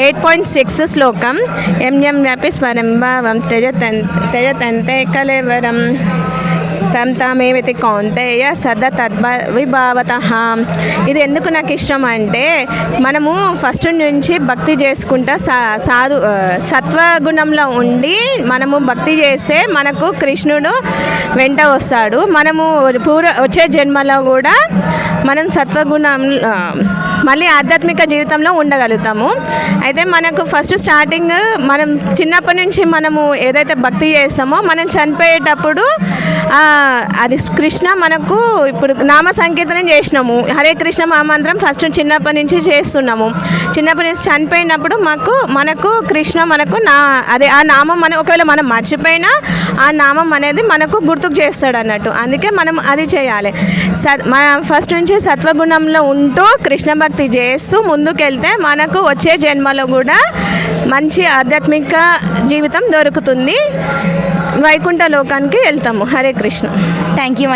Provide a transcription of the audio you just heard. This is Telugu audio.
8.6 శ్లోకం. ఎం వ్యాపి స్మరంభావం త్యజతంతే కలేవరం తం తామేవతి కౌంతేయ సదా తద్విభావతః. ఇది ఎందుకు నాకు ఇష్టం అంటే మనము ఫస్ట్ నుంచి భక్తి చేసుకుంటా సత్వగుణంలో ఉండి మనము భక్తి చేస్తే మనకు కృష్ణుడు వెంట వస్తాడు. మనము వచ్చే జన్మలో కూడా మనం సత్వగుణం మళ్ళీ ఆధ్యాత్మిక జీవితంలో ఉండగలుగుతాము. అయితే మనకు ఫస్ట్ స్టార్టింగ్ మనం చిన్నప్పటి నుంచి మనము ఏదైతే భక్తి చేస్తామో మనం చనిపోయేటప్పుడు అది కృష్ణ మనకు ఇప్పుడు నామ సంకీర్తనం చేసినాము, హరే కృష్ణ మహామంత్రం ఫస్ట్ చిన్నప్పటి నుంచి చేస్తున్నాము. చిన్నప్పటి నుంచి చనిపోయినప్పుడు మనకు కృష్ణ మనకు అదే ఆ నామం ఒకవేళ మనం మర్చిపోయినా ఆ నామం అనేది మనకు గుర్తుకు చేస్తాడు అన్నట్టు. అందుకే మనం అది చేయాలి. ఫస్ట్ నుంచి సత్వగుణంలో ఉంటూ కృష్ణ భక్తి చేస్తూ ముందుకెళ్తే మనకు వచ్చే జన్మలో కూడా మంచి ఆధ్యాత్మిక జీవితం దొరుకుతుంది. వైకుంఠ లోకానికి వెళ్తాము. హరే కృష్ణ. Thank you.